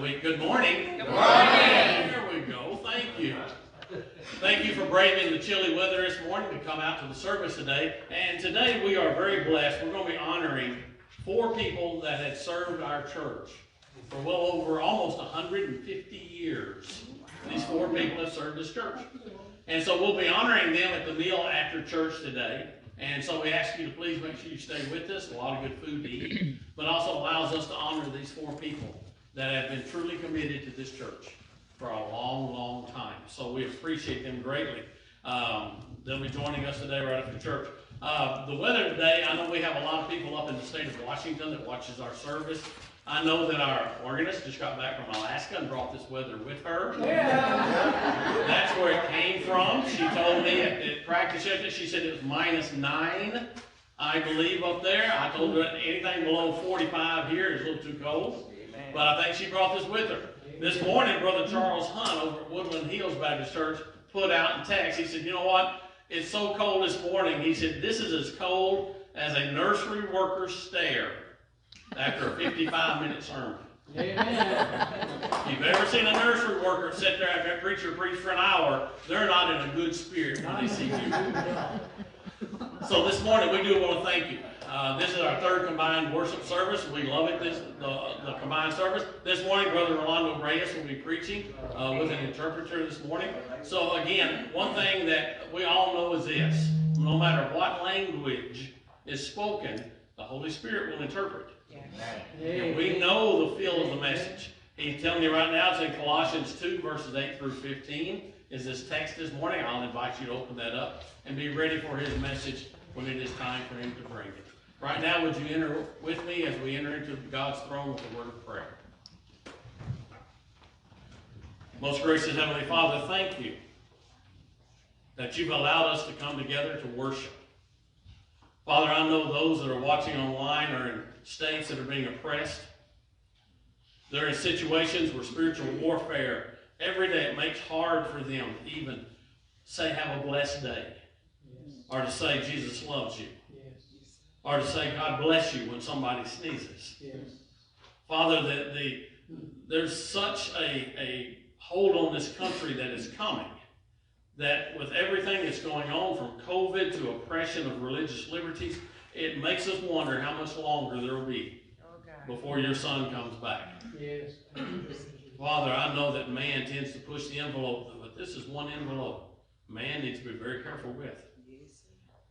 week. Good morning. Good morning. There we go. Thank you. Thank you for braving the chilly weather this morning to come out to the service today. And today we are very blessed. We're going to be honoring 4 people that had served our church for well over almost 150 years. These 4 people have served this church. And so we'll be honoring them at the meal after church today. And so we ask you to please make sure you stay with us. A lot of good food to eat. But also allows us to honor these 4 people that have been truly committed to this church for a long, long time. So we appreciate them greatly. They'll be joining us today right after church. The weather today, I know we have a lot of people up in the state of Washington that watches our service. I know that our organist just got back from Alaska and brought this weather with her. Yeah. That's where it came from. She told me at practice yesterday, she said it was -9, I believe, up there. I told her anything below 45 here is a little too cold. Amen. But I think she brought this with her. This morning, Brother Charles Hunt over at Woodland Hills Baptist Church put out in text, he said, you know what? It's so cold this morning. He said, this is as cold as a nursery worker's stare after a 55-minute sermon. Amen. If you've ever seen a nursery worker sit there after a preacher preach for an hour, they're not in a good spirit when they see you. So this morning, we do want to thank you. This is our 3rd combined worship service. We love it, the combined service. This morning, Brother Rolando Reyes will be preaching with an interpreter this morning. So again, one thing that we all know is this. No matter what language is spoken, the Holy Spirit will interpret. And we know the feel of the message. He's telling you right now, it's in Colossians 2, verses 8 through 15, is this text this morning. I'll invite you to open that up and be ready for his message when it is time for him to bring it. Right now, would you enter with me as we enter into God's throne with a word of prayer? Most gracious Heavenly Father, thank you that you've allowed us to come together to worship. Father, I know those that are watching online are in states that are being oppressed. They're in situations where spiritual warfare, every day it makes hard for them to even say, have a blessed day. Or to say, Jesus loves you. Or to say, God bless you when somebody sneezes. Father, there's such a hold on this country that is coming, that with everything that's going on, from COVID to oppression of religious liberties, it makes us wonder how much longer there will be before your Son comes back. Yes. Father, I know that man tends to push the envelope, but this is one envelope man needs to be very careful with,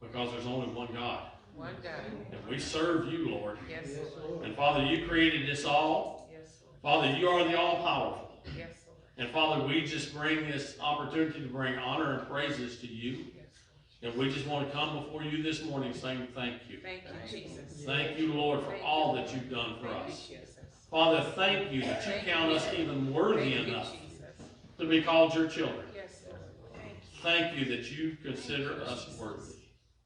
because there's only one God. One God. And we serve you, Lord. Yes, Lord. And Father, you created this all. Yes, Lord. Father, you are the all-powerful. Yes, Lord. And Father, we just bring this opportunity to bring honor and praises to you. Yes, and we just want to come before you this morning saying thank you. Thank you, Jesus. Thank you, Lord, for all that you've done for us. Father, thank you that you count us even worthy enough to be called your children. Yes, Lord. Thank you that you consider us worthy.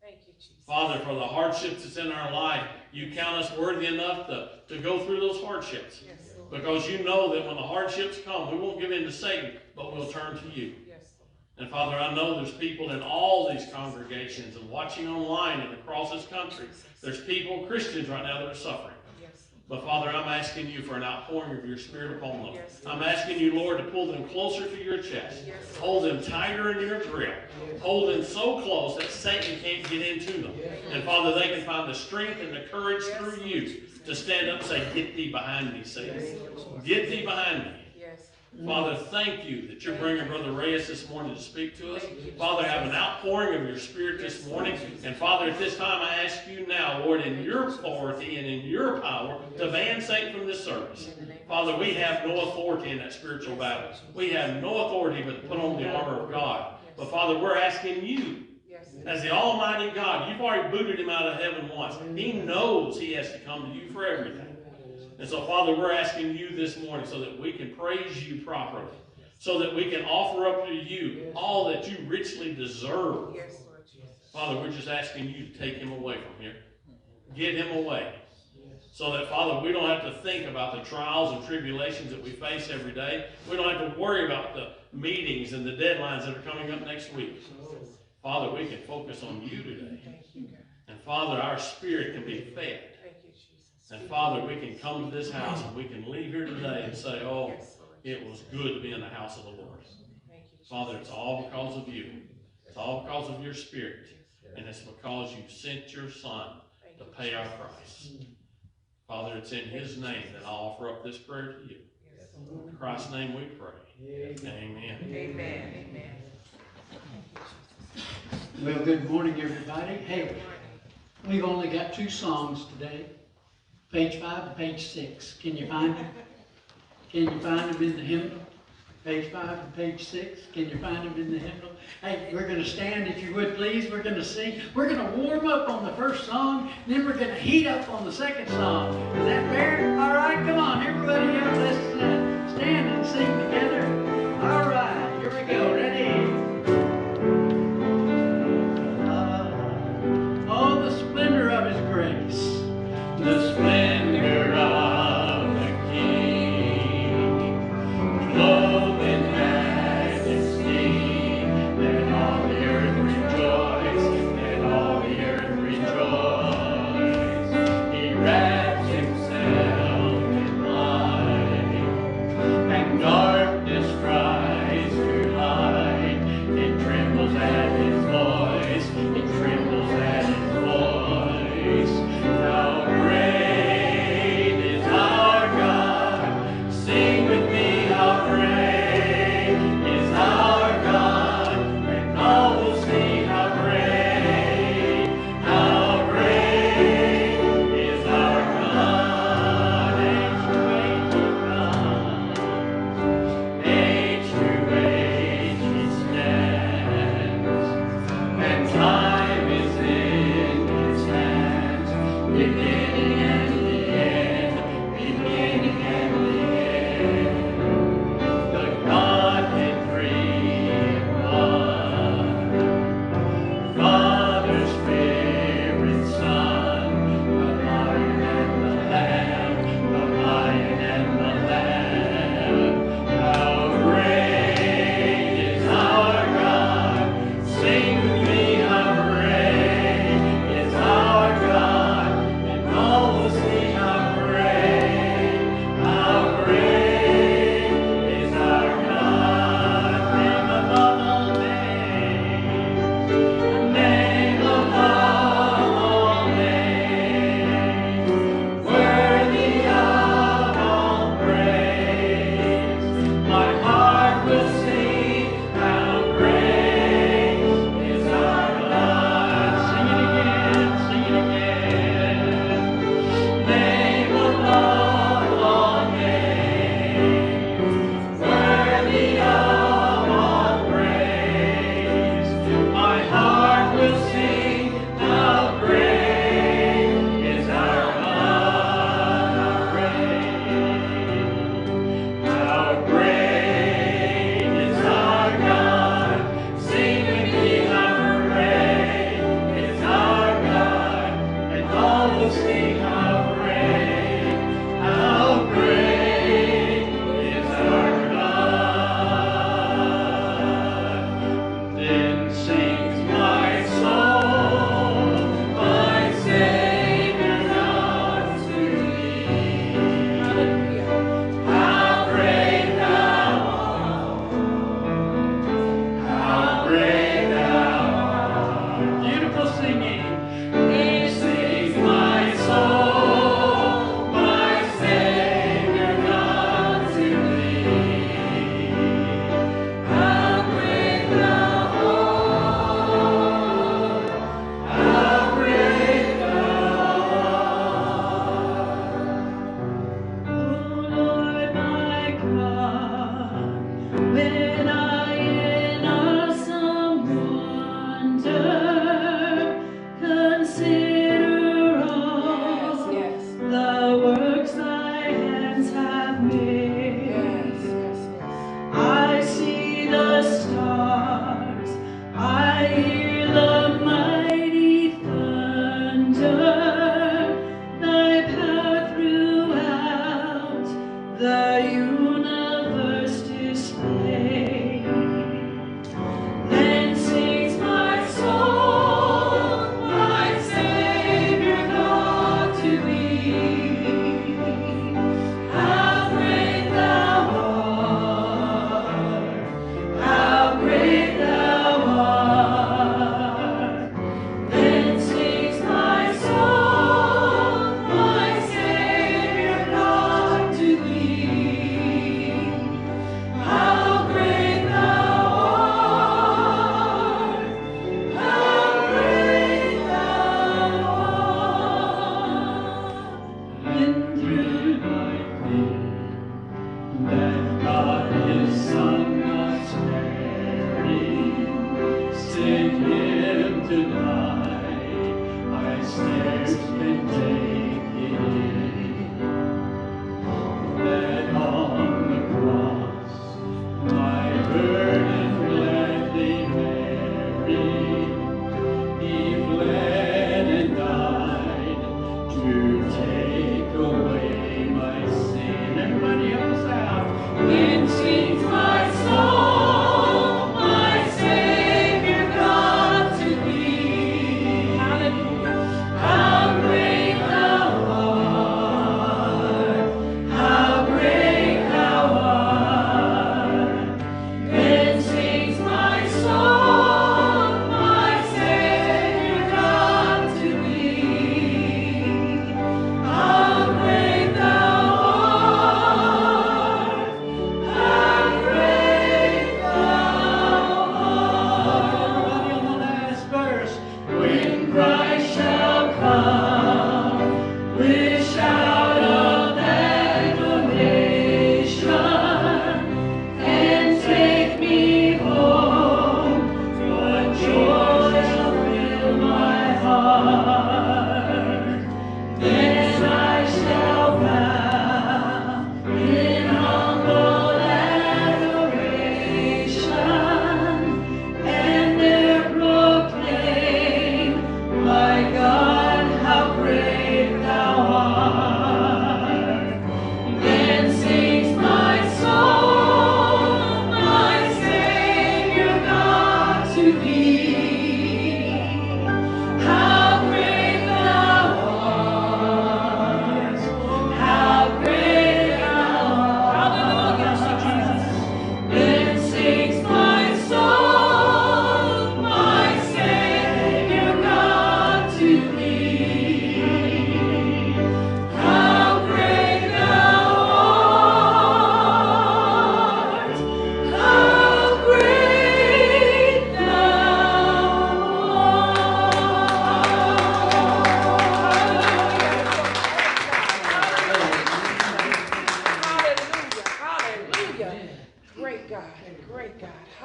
Thank you, Jesus. Father, for the hardships that's in our life, you count us worthy enough to go through those hardships. Yes, Lord. Because you know that when the hardships come, we won't give in to Satan, but we'll turn to you. Yes, Lord. And Father, I know there's people in all these congregations and watching online and across this country. There's people, Christians right now, that are suffering. But Father, I'm asking you for an outpouring of your Spirit upon them. Yes, I'm asking you, Lord, to pull them closer to your chest. Yes, hold them tighter in your grip. Yes. Hold them so close that Satan can't get into them. Yes. And Father, they can find the strength and the courage through you to stand up and say, get thee behind me, Satan. Get thee behind me. Father, thank you that you're bringing Brother Reyes this morning to speak to us. Father, have an outpouring of your Spirit this morning. And Father, at this time, I ask you now, Lord, in your authority and in your power, to ban Satan from this service. Father, we have no authority in that spiritual battle. We have no authority but to put on the armor of God. But Father, we're asking you, as the Almighty God, you've already booted him out of heaven once. He knows he has to come to you for everything. And so, Father, we're asking you this morning so that we can praise you properly, so that we can offer up to you all that you richly deserve. Yes, Lord Jesus. Father, we're just asking you to take him away from here. Get him away. So that, Father, we don't have to think about the trials and tribulations that we face every day. We don't have to worry about the meetings and the deadlines that are coming up next week. Father, we can focus on you today. And, Father, our spirit can be fed And Father, we can come to this house and we can leave here today and say, oh, it was good to be in the house of the Lord. Father, it's all because of you. It's all because of your Spirit. And it's because you sent your Son to pay our price. Father, it's in his name that I offer up this prayer to you. In Christ's name we pray. Amen. Amen. Amen. Well, good morning, everybody. Hey, we've only got 2 songs today, page 5 and page 6. Can you find them? Can you find them in the hymnal? Page 5 and page 6. Can you find them in the hymnal? Hey, we're going to stand, if you would, please. We're going to sing. We're going to warm up on the first song, then we're going to heat up on the second song. Is that fair? All right, come on, everybody else, let's stand and sing together. All right, here we go. Ready? Oh, the splendor of his grace, the splendor of the King, clothed in majesty, let all the earth rejoice, let all the earth rejoice. He wraps himself in light, and darkness tries to hide. It trembles at his voice, it trembles at his voice. How great is our God! Sing with me, how great is our God! And all will see how great is our God! Age to age he stands, and time is in his hands, beginning and the end, beginning and the end. The Godhead three in one, Father, Spirit, Son, the Lion and the Lamb, the Lion and the Lamb. How great is our God! Sing with me, how great is our God! And all will see how great is our God. Name above all names, name above all names, worthy of all praise. My heart will sing how great is our God. Sing it again, sing it again. Name above all names, worthy of all praise. My heart will sing how great is our God. How great is our God. Sing with me, how great is our God. And all will see how great is our God. Then sings my soul, my Savior God to thee. How great thou art, how great thou art. Beautiful singing. Sings my soul, my Savior God to thee. How great thou art, how great thou art. O Lord my God, when I in awesome wonder consider all the works thy hands have made, I see the stars, I hear the mighty thunder, thy power throughout the universe display. Then sings my soul, my Savior God to thee.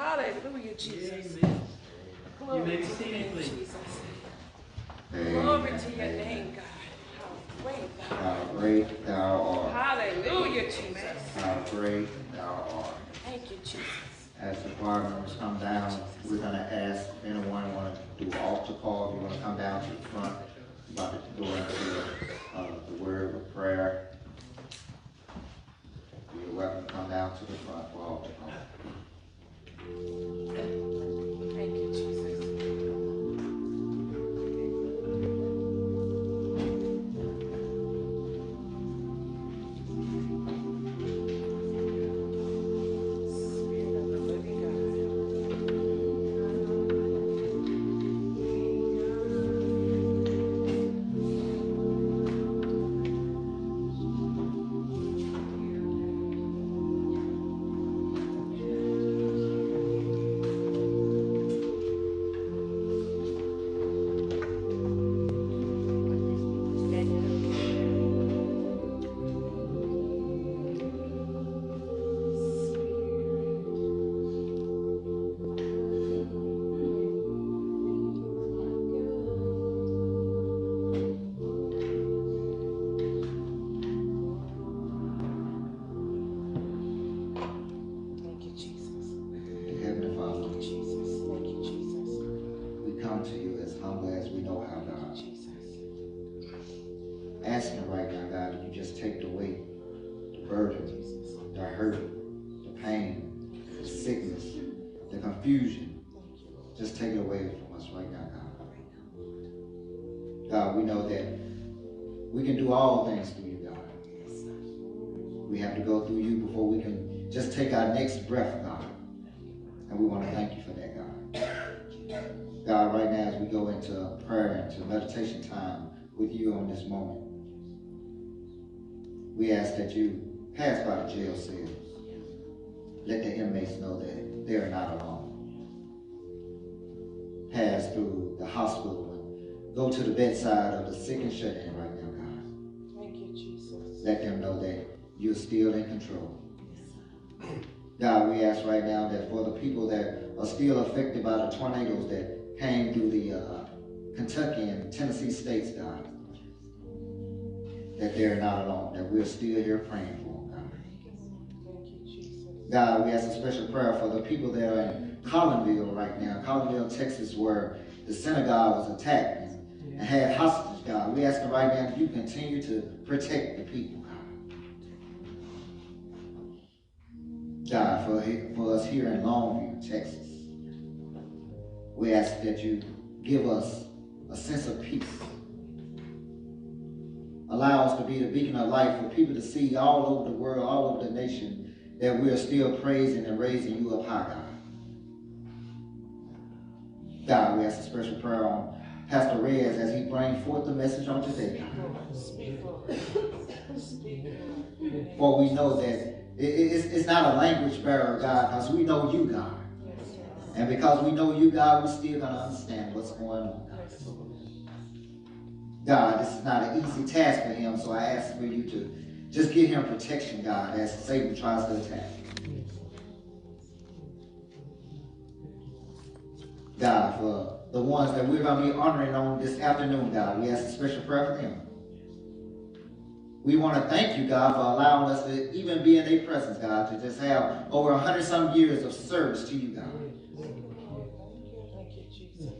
Hallelujah, Jesus. Amen. Glory You may be to your seated, name, please. Jesus. Glory to your name, God. How great thou art. How great thou art. Hallelujah, Jesus. How great thou art. Thank you, Jesus. As the choir members come down, we're going to ask if anyone want to do altar call. If you want to come down to the front, about to go into the word of prayer. You're welcome to come down to the front for altar call. Thank you, Jesus. Spirit of the living God. Thank you, Jesus. Heavenly Father, Thank you, Jesus. Thank you, Jesus. we come to you as humble as we know how, God. Jesus. Asking right now, God, that you just take the weight, the burden, the hurt, the pain, the sickness, the confusion. Just take it away from us right now, God. God, we know that we can do all things through you, God. We have to go through you before we can just take our next breath, God. And we want to thank you for that, God. God, right now as we go into prayer and to meditation time with you on this moment, we ask that you pass by the jail cells. Let the inmates know that they are not alone. Pass through the hospital and go to the bedside of the sick and shut in right now, God. Thank you, Jesus. Let them know that you're still in control. God, we ask right now that for the people that are still affected by the tornadoes that came through the Kentucky and Tennessee states, God, that they're not alone, that we're still here praying for them, God. Thank you, Jesus. God, we ask a special prayer for the people that are in Collinville right now, Collinville, Texas, where the synagogue was attacked and had hostages, God. We ask right now that you continue to protect the people, God. God, for us here in Longview, Texas, we ask that you give us a sense of peace. Allow us to be the beacon of light for people to see all over the world, all over the nation, that we are still praising and raising you up high, God. God, we ask a special prayer on Pastor Reyes as he brings forth the message on today, God. Speak, Lord. Speak, Lord. For we know that it's not a language barrier, God, because we know you, God. Yes, And because we know you, God, we're still going to understand what's going on, God. yes. God, this is not an easy task for him, so I ask for you to just give him protection, God, as Satan tries to attack. God, for the ones that we're going to be honoring on this afternoon, God, we ask a special prayer for them. We want to thank you, God, for allowing us to even be in their presence, God, to just have over 100-some years of service to you, God. Thank you, Jesus.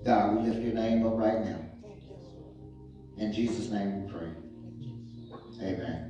God, we lift your name up right now. Thank you, Lord. In Jesus' name we pray. Amen.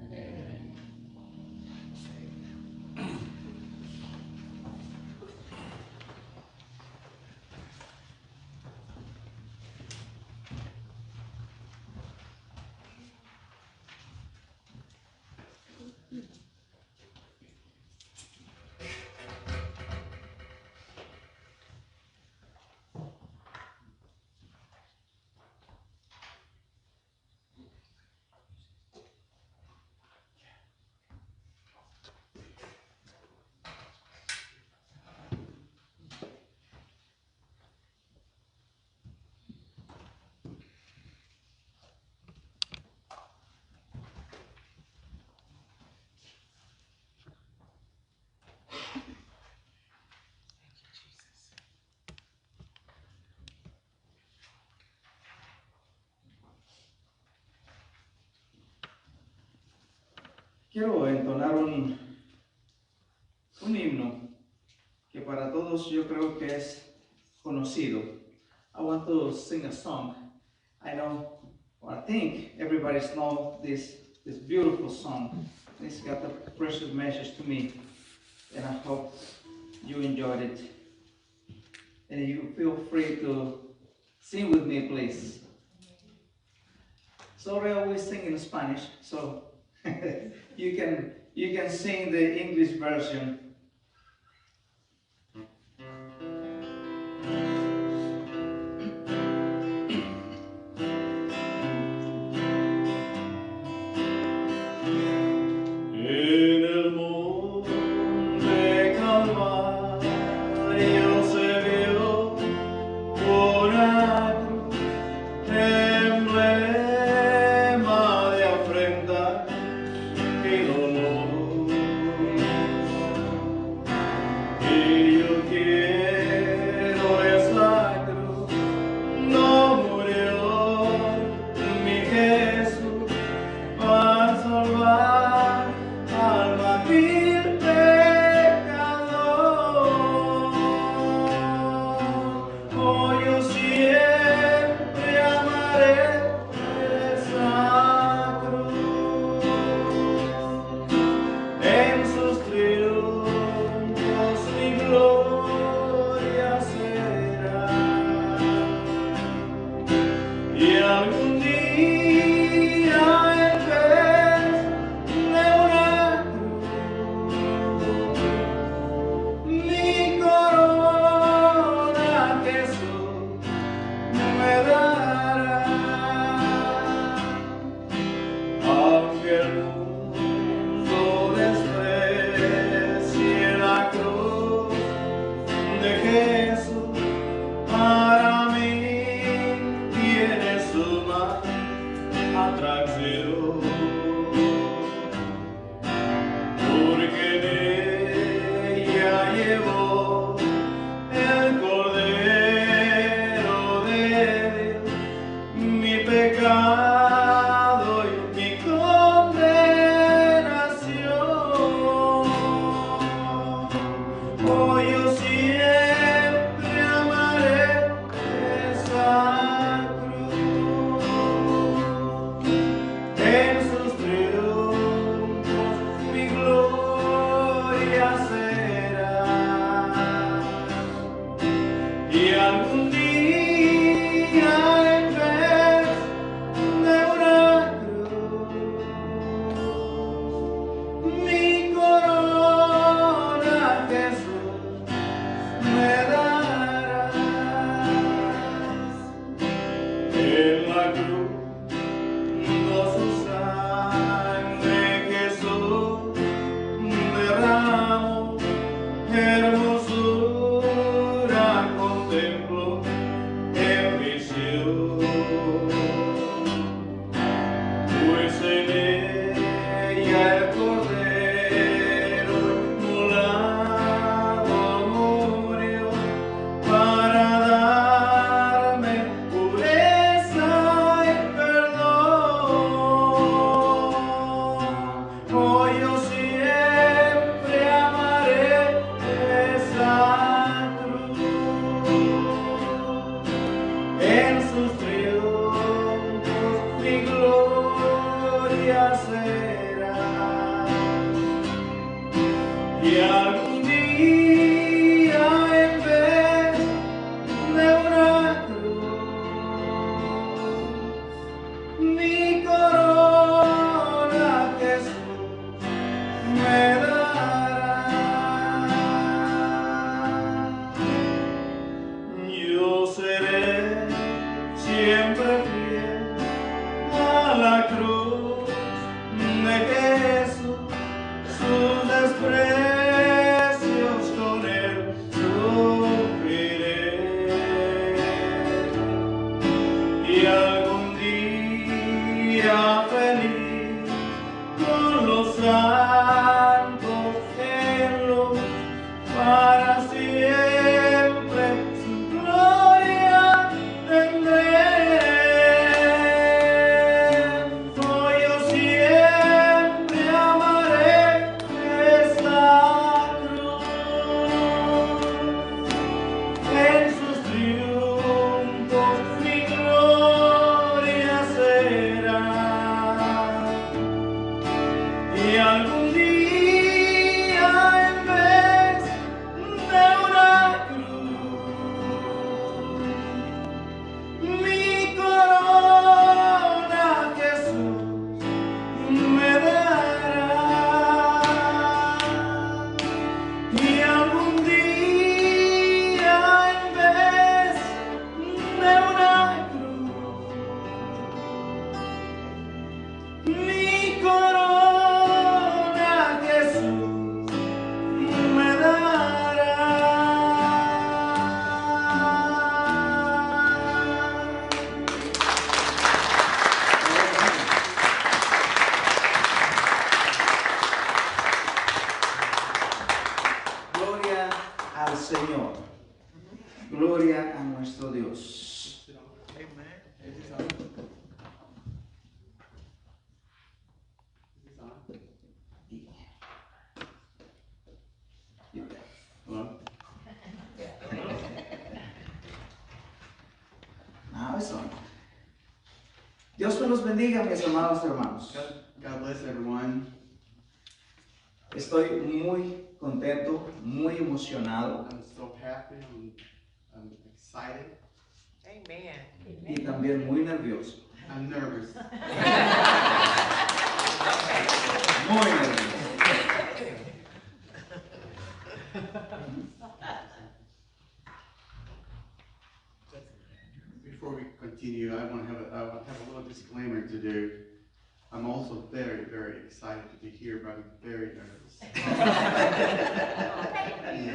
quiero entonar un himno que para todos yo creo que es conocido. I want to sing a song. I know, or I think everybody knows this beautiful song. It's got a precious message to me, and I hope you enjoyed it. And you feel free to sing with me, please. Sorry, I always sing in Spanish, so you can sing the English version. Hoy yo siempre amaré. Si algún día en vez de una cruz mi corona Jesús me dará, y algún día en vez de una cruz mi corona Jesús me dará. Gloria al Señor. Gloria a nuestro Dios. Now it's on. Dios me los bendiga, mis amados hermanos. God bless everyone. Estoy muy contento, muy emocionado I'm so happy. I'm excited. Amen. y también muy nervioso. I'm nervous. Muy nervioso. Before we continue, I want to have a little disclaimer to do. I'm also very, very excited to be here, but I'm very nervous. And,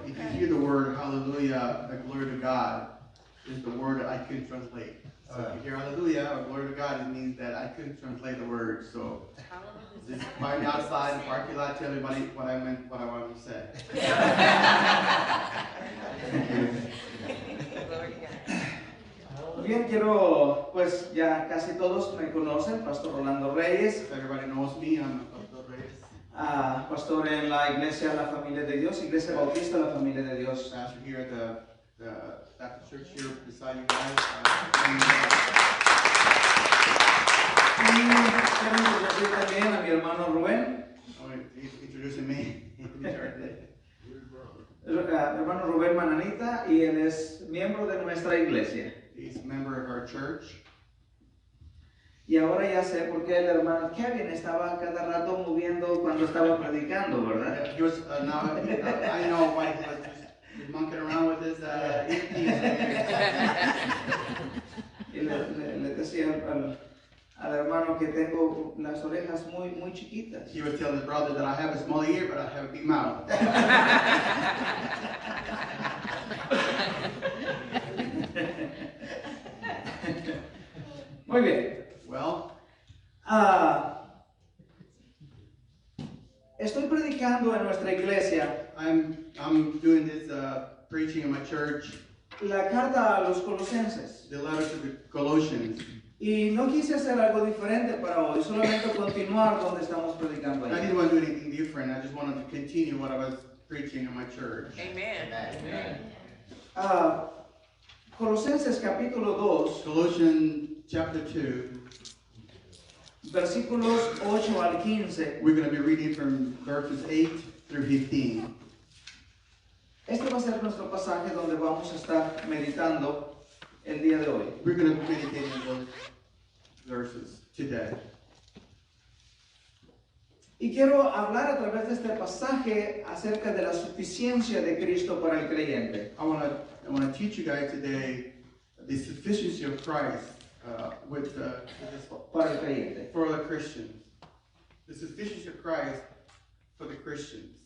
if you hear the word hallelujah, glory to God, is the word that I couldn't translate. So if you hear hallelujah or glory to God, it means that I couldn't translate the word. So just find me outside in the parking lot, tell everybody what I meant, what I wanted to say. Bien, quiero, pues ya casi todos me conocen, Pastor Rolando Reyes, Everybody knows me, I'm Pastor Reyes, pastor en la iglesia La Familia de Dios, Iglesia Bautista La Familia de Dios. pastor here at the Baptist Church here beside you guys. Y quiero introducir también a mi hermano Rubén. He's introducing me. Hermano Rubén Mananita, y él es miembro de nuestra iglesia. He's a member of our church. Y ahora ya sé por qué el hermano Kevin estaba cada rato moviendo cuando estaba predicando, ¿verdad? He was now I know why he was just monkeying around with his earpiece. Y le decía al hermano que tengo las orejas muy chiquitas. He was telling his brother that I have a small ear, but I have a big mouth. Muy bien. Well, Estoy predicando en nuestra iglesia I'm doing this preaching in my church, la carta a los colosenses. the letter to the Colossians. Y no quise hacer algo diferente para hoy, solamente continuar donde estamos predicando I ahí. didn't want to do anything different. I just wanted to continue what I was preaching in my church. Amen. Colosenses capítulo 2, Colossians chapter 2. versículos 8 al 15. We're going to be reading from verses 8 through 15. Este va a ser nuestro pasaje donde vamos a estar meditando el día de hoy. We're going to be meditating on those verses today. Y quiero hablar a través de este pasaje acerca de la suficiencia de Cristo para el creyente. I want to teach you guys today the sufficiency of Christ Para el creyente. for the Christians. The sufficiency of Christ for the Christians.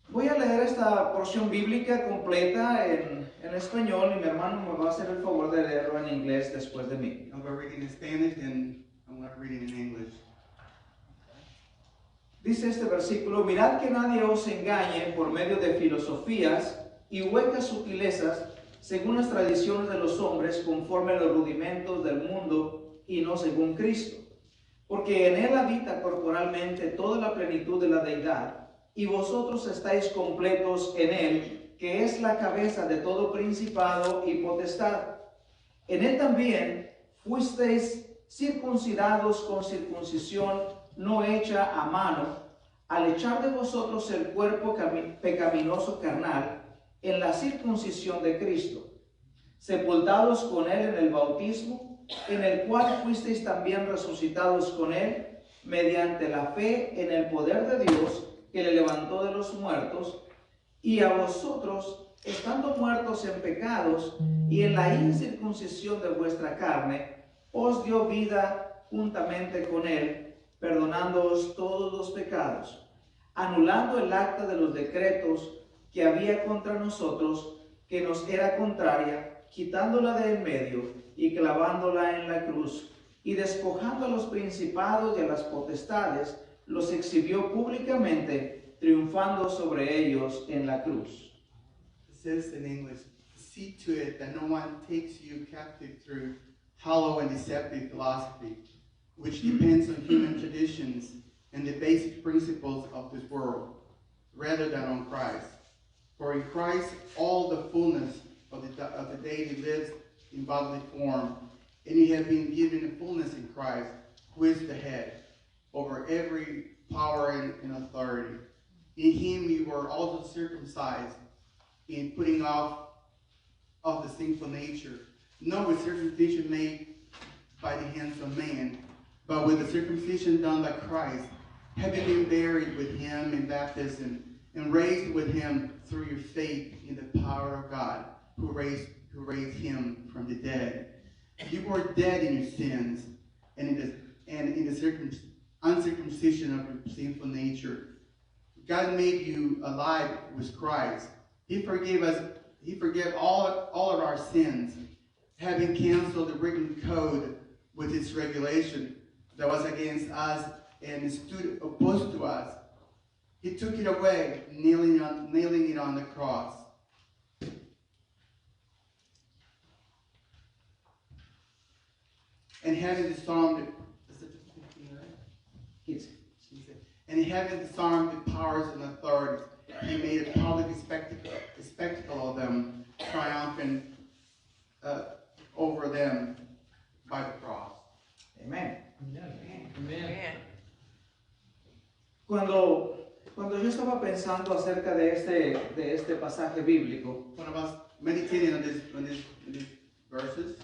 Voy a leer esta porción bíblica completa en español y mi hermano me va a hacer el favor de leerlo en inglés después de mí. I'm going to read it in Spanish and I'm going to read it in English. Dice este versículo: mirad que nadie os engañe por medio de filosofías y huecas sutilezas, según las tradiciones de los hombres, conforme a los rudimentos del mundo y no según Cristo. Porque en él habita corporalmente toda la plenitud de la deidad, y vosotros estáis completos en él, que es la cabeza de todo principado y potestad. En él también fuisteis circuncidados con circuncisión no hecha a mano, al echar de vosotros el cuerpo pecaminoso carnal en la circuncisión de Cristo, sepultados con él en el bautismo, en el cual fuisteis también resucitados con él, mediante la fe en el poder de Dios, que le levantó de los muertos, y a vosotros, estando muertos en pecados y en la incircuncisión de vuestra carne, os dio vida juntamente con él, perdonándoos todos los pecados, anulando el acta de los decretos que había contra nosotros, que nos era contraria, quitándola de en medio y clavándola en la cruz, y despojando a los principados y a las potestades, los exhibió públicamente, triunfando sobre ellos en la cruz. It says in English, see to it that no one takes you captive through hollow and deceptive philosophy, which depends on human traditions and the basic principles of this world, rather than on Christ. For in Christ all the fullness of the deity lives in bodily form, and ye have been given the fullness in Christ, who is the head, over every power and authority. In him we were also circumcised, in putting off of the sinful nature, not with circumcision made by the hands of man, but with the circumcision done by Christ, having been buried with him in baptism, and raised with him through your faith in the power of God, who raised him from the dead. You were dead in your sins and in the uncircumcision of your sinful nature. God made you alive with Christ. He forgave us. He forgave all of our sins, having canceled the written code with its regulation that was against us and stood opposed to us. He took it away, nailing it on the cross. And having disarmed the powers and authorities, he made a public spectacle of them, triumphant over them by the cross. Amén. Amen. Cuando yo estaba pensando acerca de este pasaje bíblico, When I was meditating on these verses,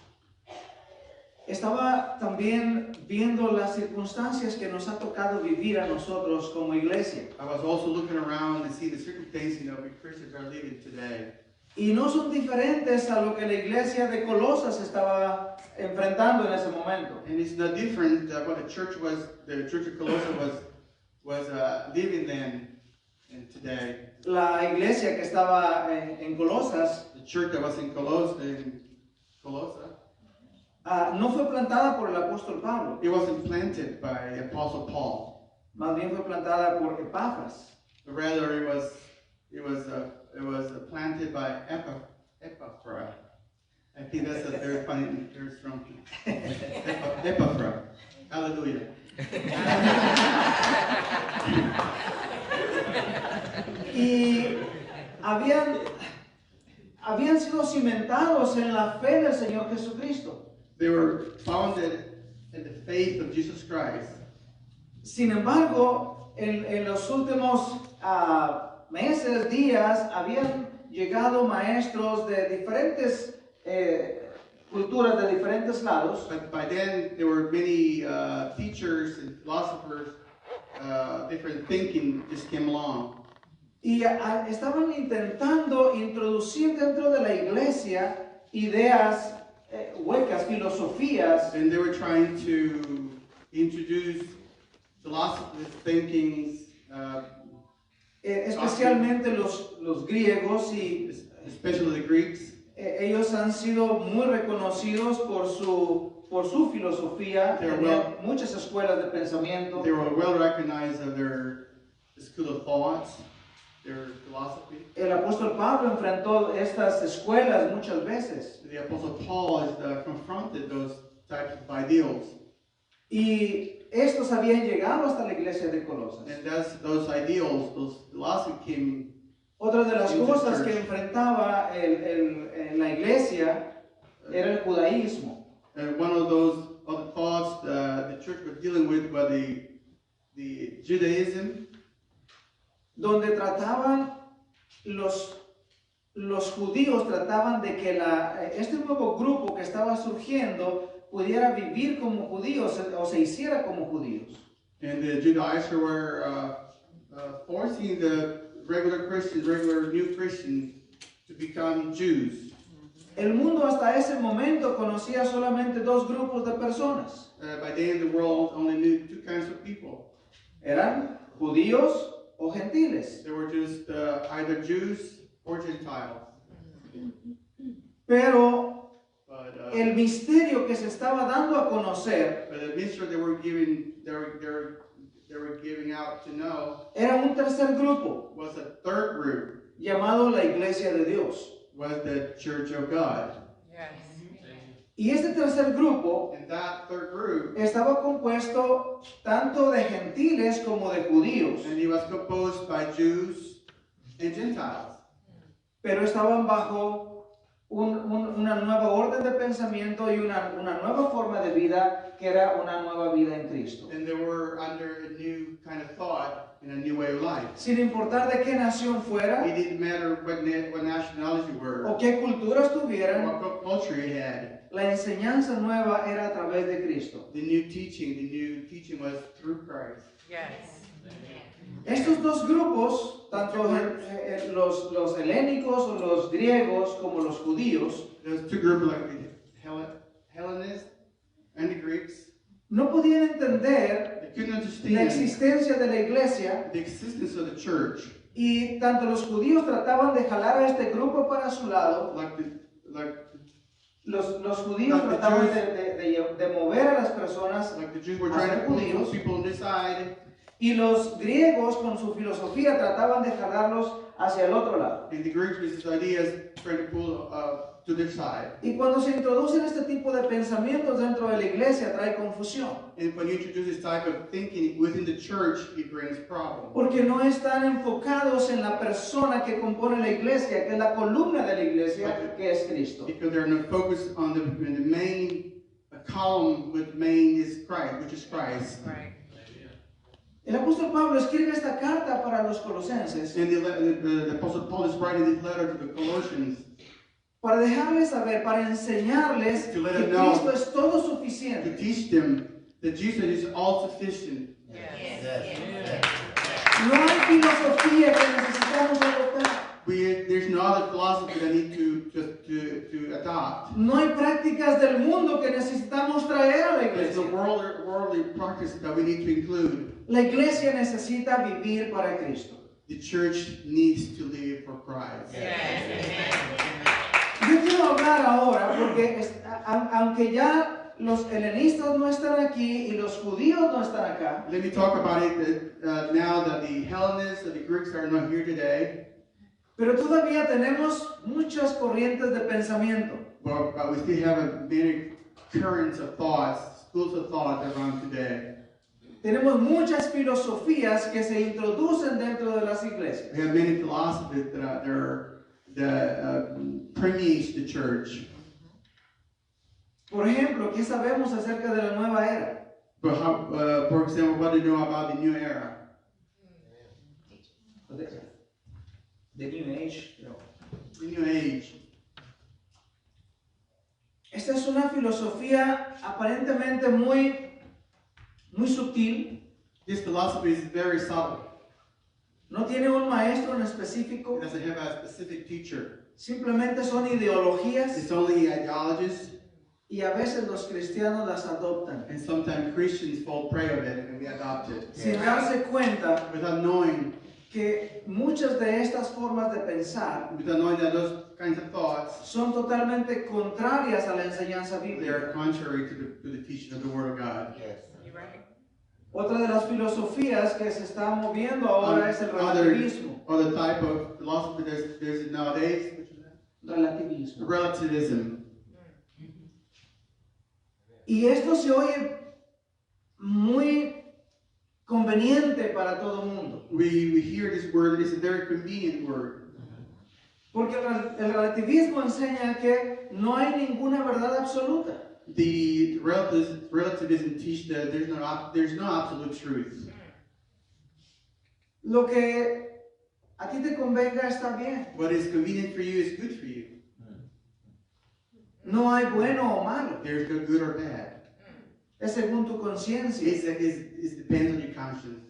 estaba también viendo las circunstancias que nos ha tocado vivir a nosotros como iglesia. I was also looking around and see the circumstances that we Christians are living today. Y no son diferentes a lo que la iglesia de Colosas estaba enfrentando en ese momento. And it's not different than what the church of Colossae was living then and today. La iglesia que estaba en Colosas The church that was in Colossae, no fue plantada por el apóstol Pablo, it wasn't planted by Apostle Paul. más bien fue plantada por Epafras. Rather, it was planted by Epaphras. I think that's a very funny, very strong Epaphras. Hallelujah. Y habían sido cimentados en la fe del Señor Jesucristo. They were founded in the faith of Jesus Christ. Sin embargo, en los últimos meses, días, habían llegado maestros de diferentes culturas, de diferentes lados. But by then, there were many teachers and philosophers, different thinking just came along. Y estaban intentando introducir dentro de la iglesia ideas huecas, filosofías. And they were trying to introduce philosophy, thinkings, Especialmente los griegos, y especially the Greeks. Ellos han sido muy reconocidos por su filosofía. Tenían muchas escuelas de pensamiento. They were well recognized of their school of thoughts, their philosophy. El apóstol Pablo enfrentó estas escuelas muchas veces. The Apostle Paul has confronted those types of ideals. Y estos habían llegado hasta la iglesia de Colosas. And those ideals, those philosophy came. Otra de las cosas que enfrentaba la iglesia era el judaísmo. One of those other thoughts the church was dealing with was the Judaism, donde trataban los judíos trataban de que este nuevo grupo que estaba surgiendo pudiera vivir como judíos o se hiciera como judíos. and the Judaizers were forcing the regular Christians, regular new Christians, to become Jews. El mundo hasta ese momento conocía solamente dos grupos de personas. By then, the world only knew two kinds of people. Eran judíos o gentiles. They were just either Jews or Gentiles. Pero But el misterio que se estaba dando a conocer the mystery they were giving out to know era un tercer grupo was a third group, llamado la Iglesia de Dios. was the Church of God. Yes. Y este tercer grupo And that third group, estaba compuesto tanto de gentiles como de judíos, and it was composed by Jews and Gentiles. pero estaban bajo una nueva orden de pensamiento y una nueva forma de vida que era una nueva vida en Cristo. And they were under a new kind of thought and a new way of life. Sin importar de qué nación fuera It didn't matter what nationality you were, o qué culturas tuvieran, what culture you had. la enseñanza nueva era a través de Cristo. The new teaching was through Christ. Yes. Estos dos grupos, tanto los helénicos o los griegos como los judíos, There's two groups like the Hellenists and the Greeks. no podían entender They couldn't la understand existencia de la iglesia the existence of the church. y tanto los judíos trataban de jalar a este grupo para su lado, los judíos trataban de mover a las personas like the Jews were trying to pull people on this side, y los griegos con su filosofía trataban de jalarlos hacia el otro lado. and the Greeks with his ideas trying to pull to their side. Y cuando se introducen este tipo de pensamientos dentro de la iglesia trae confusión, And when you introduce this type of thinking within the church, it brings problems. porque no están enfocados en la persona que compone la iglesia, que es la columna de la iglesia, que es Cristo. Because they're not focused on the main column, with main is Christ, which is Christ. Right. El apóstol Pablo escribe esta carta para los colosenses And the Apostle Paul is writing this letter to the Colossians para dejarles saber, para enseñarles To let que them know. Cristo es todo to suficiente. teach them that Jesus is all sufficient. Yes. No hay filosofía que necesitamos adoptar. There's no other philosophy that need to adopt. No hay prácticas del mundo que necesitamos traer a la There's iglesia. no worldly practice that we need to include. La iglesia necesita vivir para Cristo. The church needs to live for Christ. Yo quiero hablar ahora porque aunque ya los helenistas no están aquí y los judíos no están acá, Let me talk about it now that the Hellenists and the Greeks are not here today, pero todavía tenemos muchas corrientes de pensamiento. but we still have many currents of thoughts, schools of thought around today. Tenemos muchas filosofías que se introducen dentro de las iglesias. We have many philosophies that permeate the church. Por ejemplo, ¿qué sabemos acerca de la nueva era? But how, for example, what do you know about the new era? The New Age. The new age. Esta es una filosofía aparentemente muy sutil. This philosophy is very subtle. No tiene un maestro en It específico. doesn't have a specific teacher. Simplemente son ideologías It's only ideologies, y a veces los cristianos las adoptan and sometimes Christians fall prey of it and we adopt it. sin darse cuenta Without knowing que muchas de estas formas de pensar that those kinds of thoughts, son totalmente contrarias a la enseñanza they bíblica. are contrary to the teaching of the Word of God. You're right. Otra de las filosofías que se está moviendo ahora es el relativismo. Other type of philosophy there's nowadays, Relativismo. relativism. Y esto se oye muy conveniente para todo el mundo. We hear this word, it's a very convenient word. Porque el relativismo enseña que no hay ninguna verdad absoluta. the relativism teach that there's no absolute truth. Lo que a ti te convenga está bien. What is convenient for you is good for you. No hay bueno o malo. There's no good or bad. Es según tu conciencia. It depends on your conscience.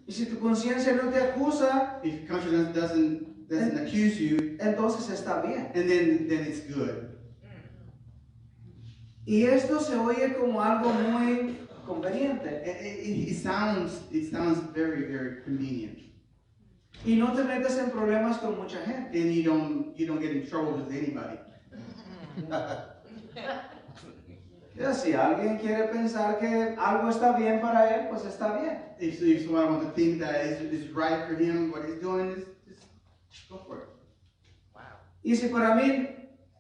Y si tu conciencia no te acusa, If your conscience doesn't accuse you, entonces está bien. and then it's good. Y esto se oye como algo muy conveniente. It sounds very, very convenient. Y no te metes en problemas con mucha gente. And you don't get in trouble with anybody. Ya, si alguien quiere pensar que algo está bien para él, pues está bien. If someone wants to think that it's right for him, what he's doing, just go for it. Y si para mí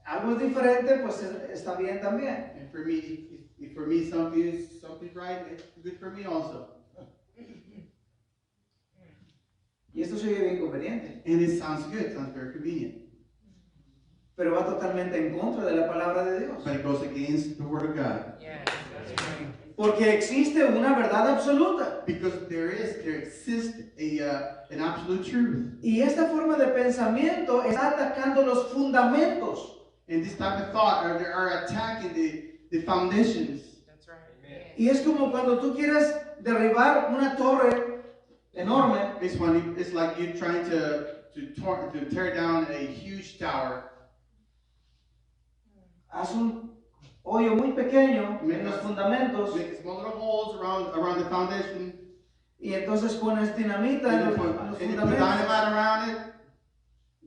algo es diferente, pues está bien también. And for me, if for me something's right, it's good for me also. Y esto se oye bien conveniente. And it sounds good, sounds very convenient. Pero va totalmente en contra de la palabra de Dios. But it goes against the word of God. Porque existe una verdad absoluta. Because there exists an absolute truth. Y esta forma de pensamiento está atacando los fundamentos. And this type of thought are attacking the foundations. Y es como cuando tú quieres derribar una torre enorme. It's like you're trying to tear down a huge tower. Haz un hoyo muy pequeño en los fundamentos. Make small little holes around the foundation. Y entonces pones dinamita en los And you put fundamentos. dynamite around it.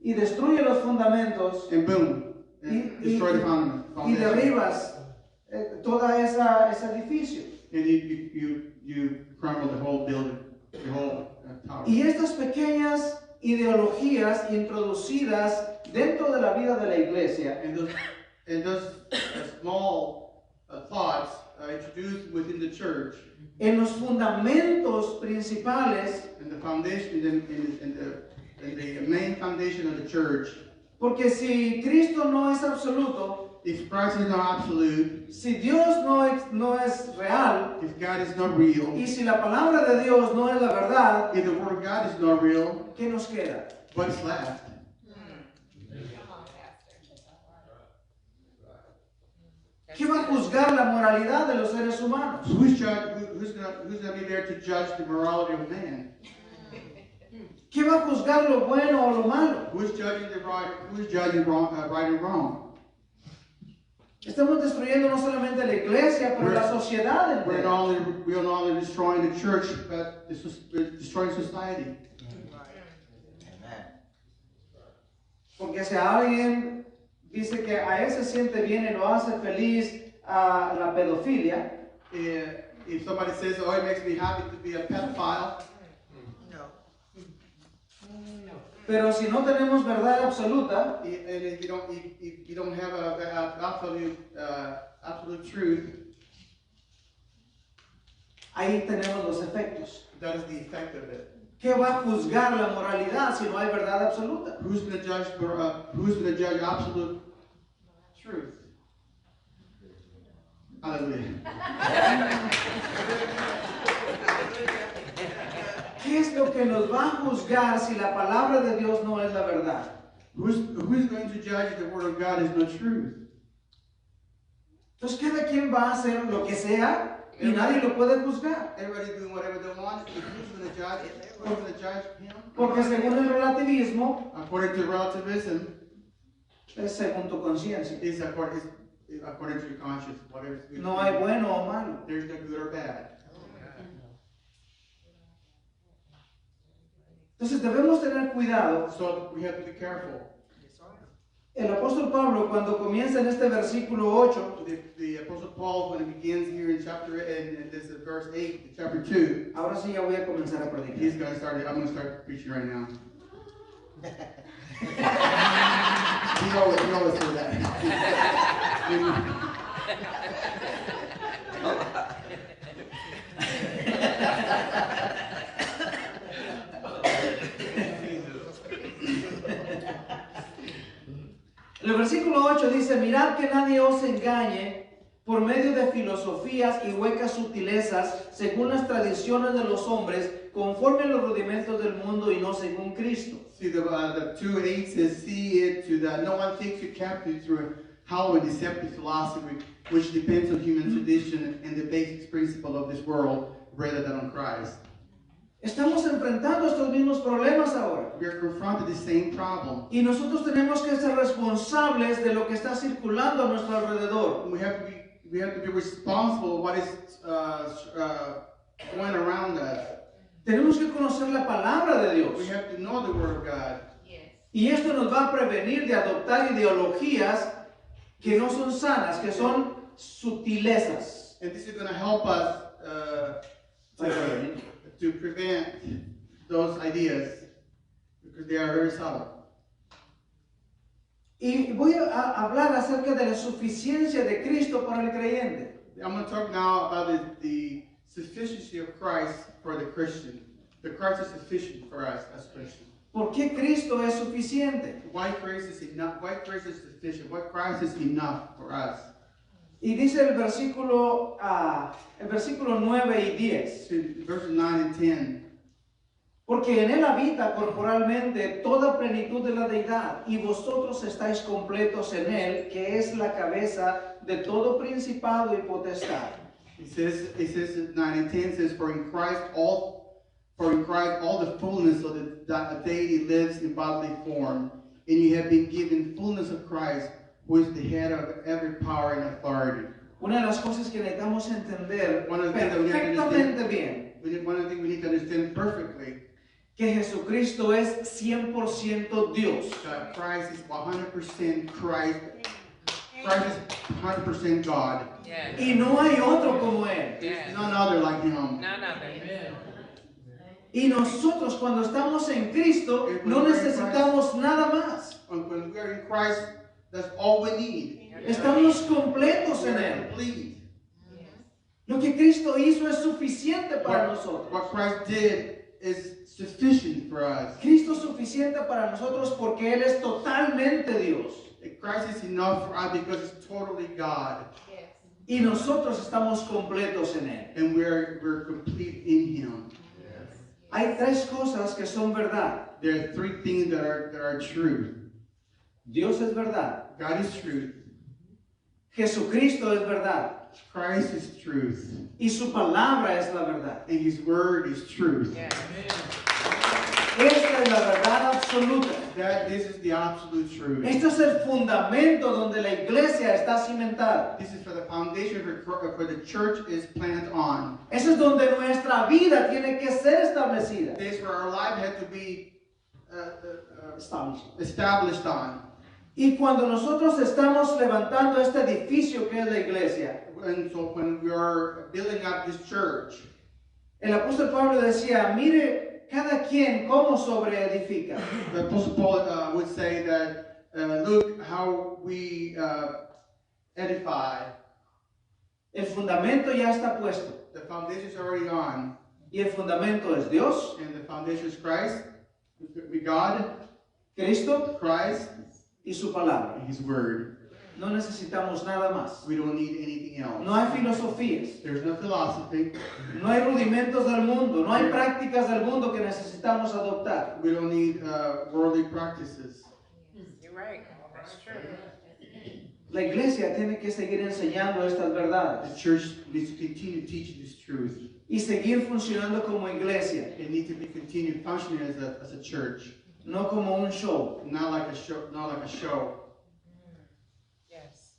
Y destruye los fundamentos. And boom. And destroy the Y foundation. derribas toda ese edificio. And you crumble the whole building, the whole tower. Y estas pequeñas ideologías introducidas dentro de la vida de la iglesia And those small thoughts introduced within the church, en los fundamentos principales, and the foundation, and the main foundation of the church. porque si Cristo no es absoluto, If Christ is not absolute, si Dios no es real, if God is not real, y si la palabra de Dios no es la verdad, if the word of God is not real, ¿qué nos queda? what's left? ¿Qué va a juzgar la moralidad de los seres humanos? Who's gonna be there to judge the morality of man? ¿Qué va a juzgar lo bueno o lo malo? Who's judging the right? Who's judging right and wrong? Estamos destruyendo no solamente la iglesia, pero la sociedad We're entera. not only destroying the church, but we're destroying society. Porque si alguien dice que a él se siente bien y lo hace feliz a la pedofilia, If somebody says, "Oh, it makes me happy to be a pedophile," pero si no tenemos verdad absoluta, and if you don't have a absolute truth, ahí tenemos los efectos. that is the effect of it. ¿Qué va a juzgar la moralidad si no hay verdad absoluta? Who's going to judge absolute truth? Hallelujah. ¿Qué es lo que nos va a juzgar si la palabra de Dios no es la verdad? Who's going to judge if the word of God is not truth? Entonces cada quien va a hacer lo que sea y nadie lo puede juzgar. Everybody's doing whatever they want. Who's going to judge? Who's going to judge him? Porque según el relativismo, According to relativism, es según tu conciencia. is according to your conscience. Whatever is good. No hay bueno o malo. There's no good or bad. Entonces debemos tener cuidado. So we have to be careful. El apóstol Pablo, cuando comienza en este versículo 8, The Apostle Paul, when he begins here in this is verse 8, chapter 2, ahora sí ya voy a comenzar a predicar. I'm going to start preaching right now. He always says that. El versículo 8 dice, mirad que nadie os engañe por medio de filosofías y huecas sutilezas, según las tradiciones de los hombres, conforme a los rudimentos del mundo y no según Cristo. See, the 2:8 says, see it to that no one takes you captive through a hollow and deceptive philosophy, which depends on human tradition and the basic principle of this world, rather than on Christ. Estamos enfrentando estos mismos problemas ahora. We are confronted with the same problem. Y nosotros tenemos que ser responsables de lo que está circulando a nuestro alrededor. We have to be responsible for what is going around us. Tenemos que conocer la palabra de Dios. We have to know the Word of God. Y esto nos va a prevenir de adoptar ideologías que no son sanas, que son sutilezas. And this is going to help us to prevent those ideas because they are very subtle. Y voy a hablar acerca de la suficiencia de Cristo para el creyente. I'm going to talk now about the sufficiency of Christ for the Christian. The Christ is sufficient for us as Christians. ¿Por qué Cristo es suficiente? Why Christ is enough? Why Christ is sufficient? Why Christ is enough for us? Y dice el versículo 9 y 10. See, verses 9 and 10. Porque en él habita corporalmente toda plenitud de la deidad, y vosotros estáis completos en él, que es la cabeza de todo principado y potestad. It says 9 and 10 says, For in Christ all the fullness of the deity lives in bodily form, and you have been given fullness of Christ, who is the head of every power and authority. Una de las cosas que necesitamos entender One of the things that we have to perfectamente bien, One of the things we need to understand perfectly, que Jesucristo es 100% Dios. that Christ is 100% Christ. Christ is 100% God. Yes. Y no hay otro como él. There's none other like Him. None other. Y nosotros cuando estamos en Cristo no necesitamos nada más. When we are in Christ, that's all we need. Estamos completos en We are él. complete. Lo que Cristo hizo es suficiente para nosotros. What Christ did is sufficient for us. Cristo es suficiente para nosotros porque Él es totalmente Dios. Christ is enough for us because He's totally God, Y nosotros estamos completos en Él. and we're complete in Him. Hay tres cosas que son verdad. There are three things that are true. Dios es verdad. God is truth. Jesucristo es verdad. Christ is truth, Y su palabra es la verdad. and His Word is truth. Yes. Esta es la verdad absoluta. This is the absolute truth. Este es el fundamento donde la iglesia está cimentada. This is for the foundation for the church is planted on. Eso es donde nuestra vida tiene que ser establecida. This is where our life had to be Established. established on. Y cuando nosotros estamos levantando este edificio que es la iglesia, And so when we are building up this church, el apóstol Pablo decía, mire cada quien cómo sobreedifica. the Apostle Paul would say that, look how we edify. El fundamento ya está puesto. The foundation is already on, Y el fundamento es Dios, and the foundation is Christ, God, Cristo Christ, y su palabra. and His Word. No necesitamos nada más. We don't need anything else. No hay filosofías, There's no philosophy. no hay rudimentos del mundo, no hay prácticas del mundo que necesitamos adoptar. We don't need worldly practices. You're right. That's true. La iglesia tiene que seguir enseñando estas verdades The church needs to continue teaching this truth. y seguir funcionando como iglesia, It needs to be continued functioning as a church, no como un show. not like a show. Yes.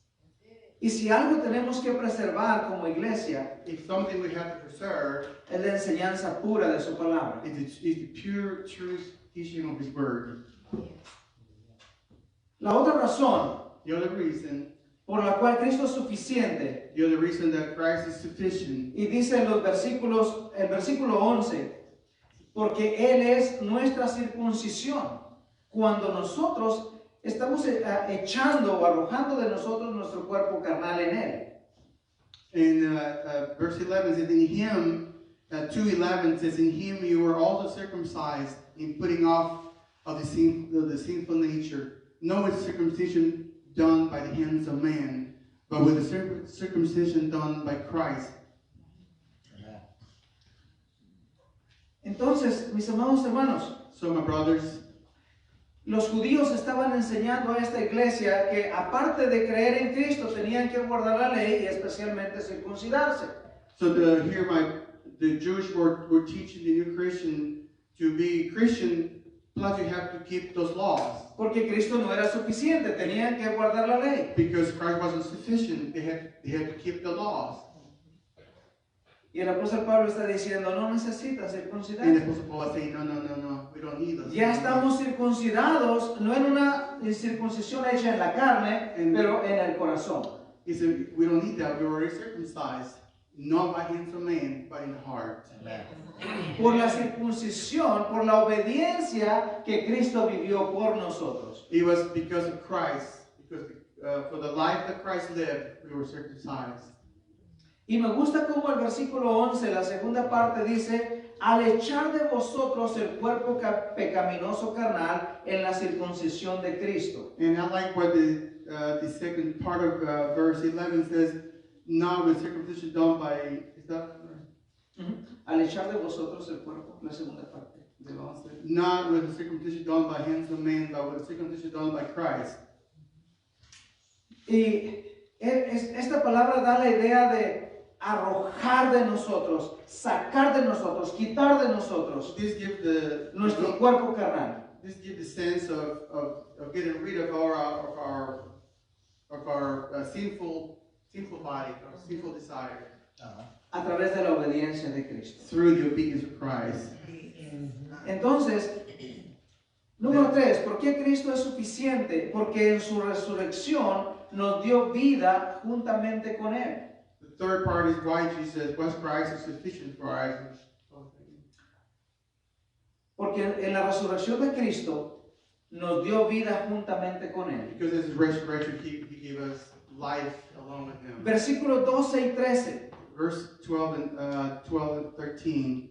Y si algo tenemos que preservar como iglesia, If something we have to preserve es la enseñanza pura de su palabra. is the pure truth teaching of His Word. La otra razón The other reason, por la cual Cristo es suficiente, the other reason that Christ is sufficient, y dice en el versículo 11, porque Él es nuestra circuncisión, cuando nosotros estamos echando o arrojando de nosotros nuestro cuerpo carnal en Él. in verse 11 says, in Him, 2:11 says, in Him you were also circumcised in putting off of the sinful nature, no circumcision done by the hands of man, But with the circumcision done by Christ. Entonces, mis amados hermanos, So my brothers, los judíos estaban enseñando a esta iglesia que aparte de creer en Cristo tenían que guardar la ley y especialmente circuncidarse. so the Jewish were teaching the new Christian to be Christian, plus you have to keep those laws. Porque Cristo no era suficiente, tenían que guardar la ley. Because Christ wasn't sufficient, they had to keep the laws. Y el apóstol Pablo está diciendo, no necesitas And the circuncidarse. Apostle Paul is saying, no, we don't need those. Ya estamos circuncidados, no en una circuncisión hecha en la carne, pero en el corazón. He said, we don't need that, we were already circumcised, not by hands of man, but in the heart. Por la circuncisión, por la obediencia que Cristo vivió por nosotros. It was because of Christ, because for the life that Christ lived, we were circumcised. Y me gusta como el versículo 11, la segunda parte dice, al echar de vosotros el cuerpo pecaminoso carnal en la circuncisión de Cristo. And I like what the second part of verse 11 says, not with circumcision done by, is that? Al echar de vosotros el cuerpo, la segunda parte. Not with the circumcision done by hands of man, but with the circumcision done by Christ. Y esta palabra da la idea de arrojar de nosotros, sacar de nosotros, quitar de nosotros This gives nuestro cuerpo carnal. This gives the sense of getting rid of our sinful body, our sinful desire, A través de la obediencia de Cristo. through the obedience of Christ. Entonces, número 3, ¿por qué Cristo es suficiente? Porque en su resurrección nos dio vida juntamente con Él. The third part is why Jesus was Christ is sufficient for us. Porque en la resurrección de Cristo nos dio vida juntamente con Él. Because as his resurrection, he gave us life along with him. Versículos 12 y 13. Verse 12 and 13.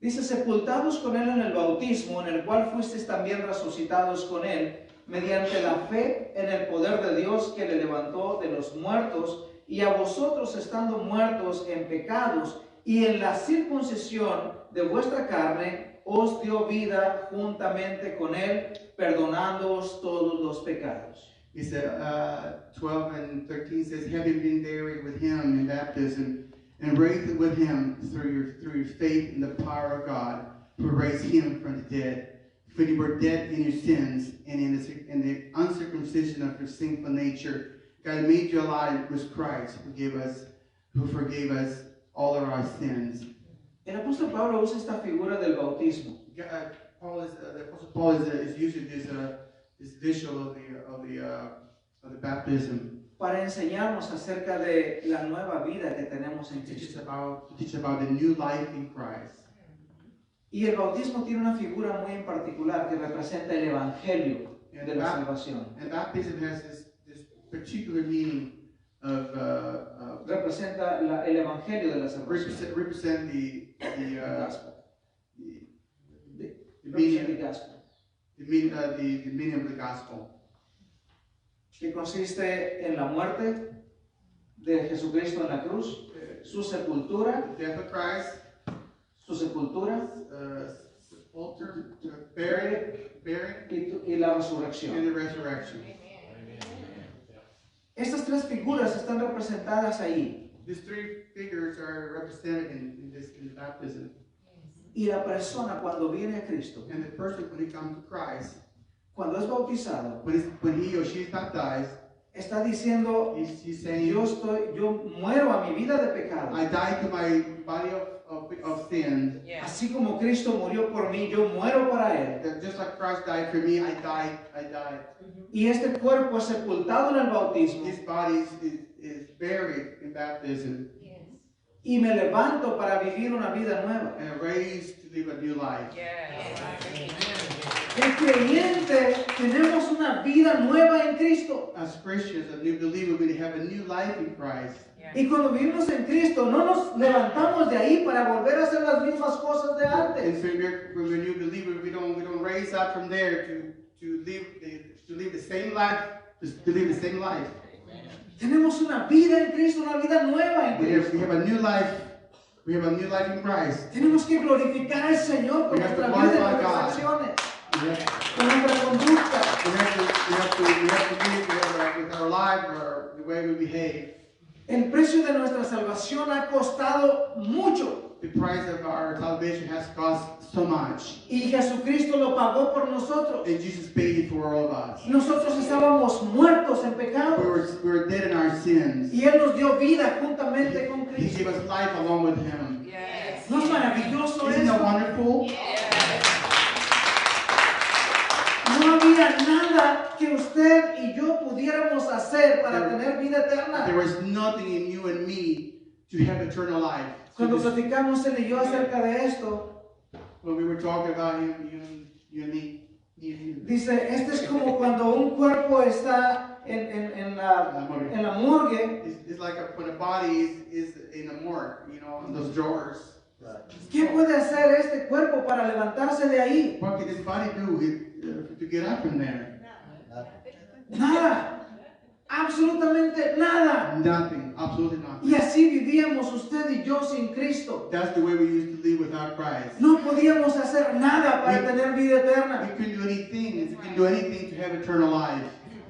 Dice, sepultados con Él en el bautismo, en el cual fuisteis también resucitados con Él, mediante la fe en el poder de Dios que le levantó de los muertos, y a vosotros estando muertos en pecados y en la circuncisión de vuestra carne, os dio vida juntamente con Él, perdonándoos todos los pecados. He said, 12 and 13 says, having been buried with him in baptism, and raised with him through your faith in the power of God, who raised him from the dead. For you were dead in your sins, and in the uncircumcision of your sinful nature, God made you alive with Christ, who forgave us all of our sins. El apóstol Pablo usa esta figura del bautismo. The Apostle Paul is using this visual of the baptism Para enseñarnos acerca de la nueva vida que tenemos en to teach Cristo. about the new life in Christ. Y el bautismo tiene una figura muy en particular que representa el evangelio de la salvación. And baptism has this particular meaning of Representa el evangelio de la salvación. represent the Gospel. meaning The gospel. the meaning of the gospel. Que consiste en la muerte de Jesucristo en la cruz, su sepultura, The death of Christ, sepulture, buried, y la resurrección. and the resurrection. Estas tres figuras están representadas ahí. These three figures are represented in the baptism. Y la persona cuando viene a Cristo, And the person, when he comes to Christ, cuando es bautizado, when he or she is baptized, está diciendo, he's saying, yo muero a mi vida de pecado. I die to my body of sin. Así como Cristo murió por mí, yo muero para Él. That just like Christ died for me, I died. Y este cuerpo es sepultado en el bautismo. His body is buried in baptism Y me levanto para vivir una vida nueva. and raised to live a new life. El creyente tenemos una vida nueva en Cristo. As Christians, a new believer, we have a new life in Christ. Y cuando vivimos en Cristo, no nos levantamos de ahí para volver a hacer las mismas cosas de And antes. so when we're a new believer, we don't raise up from there to live the same life, to live the same life. Tenemos una vida en Cristo, una vida nueva en We Cristo. have a new life. We have a new life in Christ. Tenemos que glorificar al Señor con We have to nuestra vida y glorify nuestras God. acciones, We have, con nuestra conducta. we have to live with our life or the way we behave. El precio de nuestra salvación ha costado mucho The price of our salvation has cost so much. y Jesucristo lo pagó por nosotros. And Jesus paid it for all of us. Nosotros estábamos muertos en We pecado were dead in our sins. y Él nos dio vida juntamente con He Cristo. gave us life along with Him. Yes. ¿No es maravilloso Isn't that eso? wonderful? No había nada que usted y yo pudiéramos hacer para tener vida There eterna. was nothing in you and me to have eternal life. Cuando So platicamos él y yo acerca de esto, when we were talking about him, you and me, you. dice, este es como cuando un cuerpo está en la morgue. It's like when a body is in a morgue, you know, in those drawers. ¿Qué puede hacer este cuerpo para levantarse de ahí? What can this body do to get up from there? Nada. Absolutamente nada. Nothing, absolutely nothing. Y así vivíamos usted y yo sin Cristo. That's the way we used to live without Christ. No podíamos hacer nada para tener vida We eterna. couldn't do anything. We couldn't do anything to have eternal life.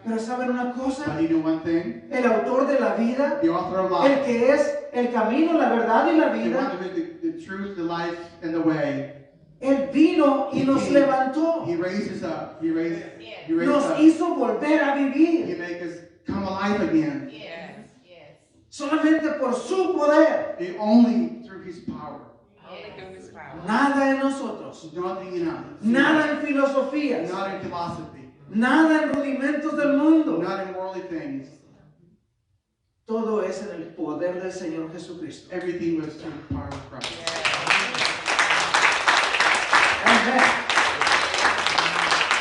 Pero ¿saben una cosa? But you know one thing? El autor de la vida, The author of el life, que es el camino, la verdad y la the one vida, who is the truth, the life, and the way. Él vino y nos levantó. He raised us up. He raised Nos us up. hizo volver a He vivir. made us come alive again. Yes. Yes. Solamente por su poder. And only through His power. Through His power. Nada en nosotros. Nothing in us. Nada en filosofías. Not in philosophy. Nada en rudimentos del mundo. Not in worldly things. Todo es en el poder del Señor Jesucristo. Everything was through the power of Christ. Amén.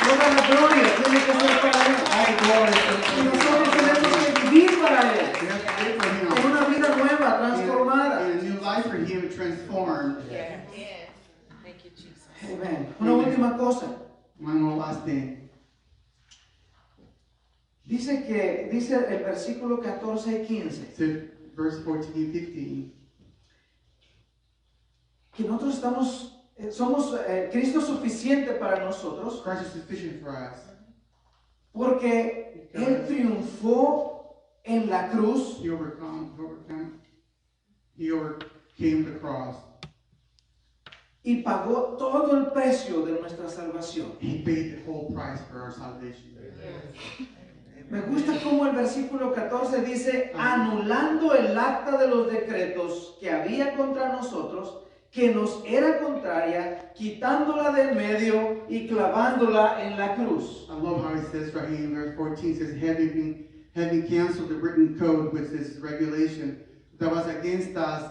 Toda la gloria tiene que ser para Él. All glory Y nosotros tenemos que vivir para Él. We have to live for En Him. una vida nueva, transformada. In a new life for Him, transformed. Yes. Yes. Thank you, Jesus. Amén. Una última cosa. One more last thing. Dice el versículo 14 y 15 So, verse 14 and 15. que nosotros somos Cristo suficiente para nosotros Christ is sufficient for us. porque Él triunfó en la cruz He overcame the cross. y pagó todo el precio de nuestra salvación. He paid the whole price for our salvation. Me gusta cómo el versículo 14 dice, anulando el acta de los decretos que había contra nosotros, que nos era contraria, quitándola de en medio y clavándola en la cruz. I love how it says right here in verse 14, it says, having canceled the written code, which is regulation, that was against us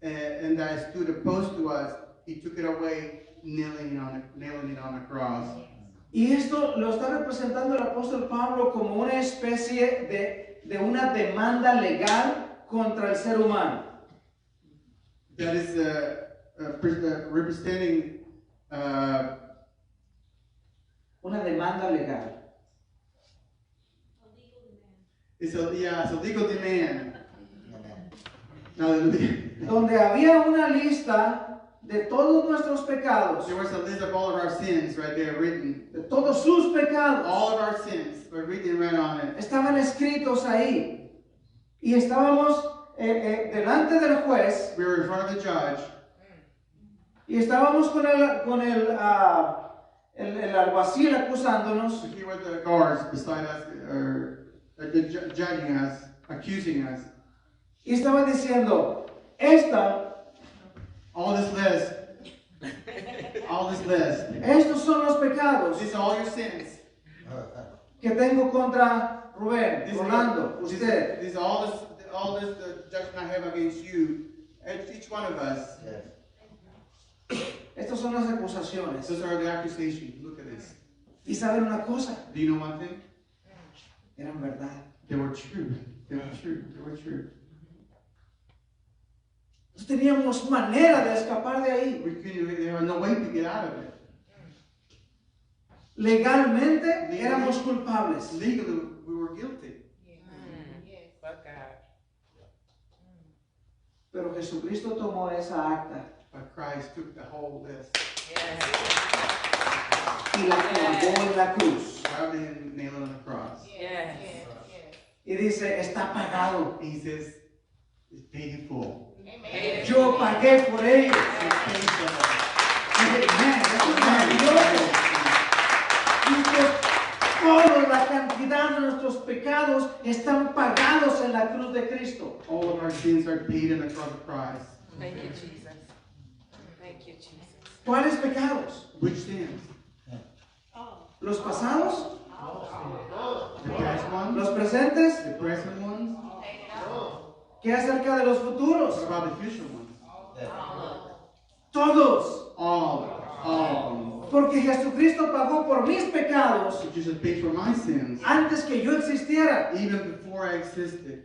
and that stood opposed to us, He took it away, nailing it on the cross. Y esto lo está representando el apóstol Pablo como una especie de una demanda legal contra el ser humano. That is representing Una demanda legal. it's a legal demand. Hallelujah. Donde había una lista de todos nuestros pecados, There was a list of all of our sins right there written. de todos sus pecados, All of our sins were written right on it. estaban escritos ahí. Y estábamos delante del juez We were in front of the judge. y estábamos con el alguacil acusándonos. So here were the guards beside us, judging us, accusing us. Y estaba diciendo, All this list. estos son los pecados These are all your sins. que tengo contra Rubén, These Rolando, usted. These are all this the judgment I have against you, each one of us. Estas son las acusaciones. Those are the accusations. Look at this. Y saben una cosa, Do you know one thing? eran verdad. They were true. They were true. They were true. No teníamos manera de escapar de ahí. There was no way to get out of it. Legalmente éramos culpables. Legally, we were guilty. But God. Pero Jesucristo tomó esa acta But Christ took the whole list, Yes. y la clavó en la cruz. grabbed it and nailed it on the cross. Yes. Y dice, está pagado. He says, it's paid in full. Yo pagué por ellos. It's paid for. Dije, "Man, eso es maravilloso". Dice, toda la cantidad de nuestros pecados están pagados en la cruz de Cristo. All of our sins are paid on the cross of Christ. Thank you, Jesus. Thank you, Jesus. ¿Cuáles pecados? Which sins? ¿Los pasados? The past ones? ¿Los presentes? The present ones? ¿Qué acerca de los What futuros? about the future ones? Todos. All of them. Porque Jesucristo pagó por mis pecados So Jesus paid for my sins, antes que yo existiera. even before I existed,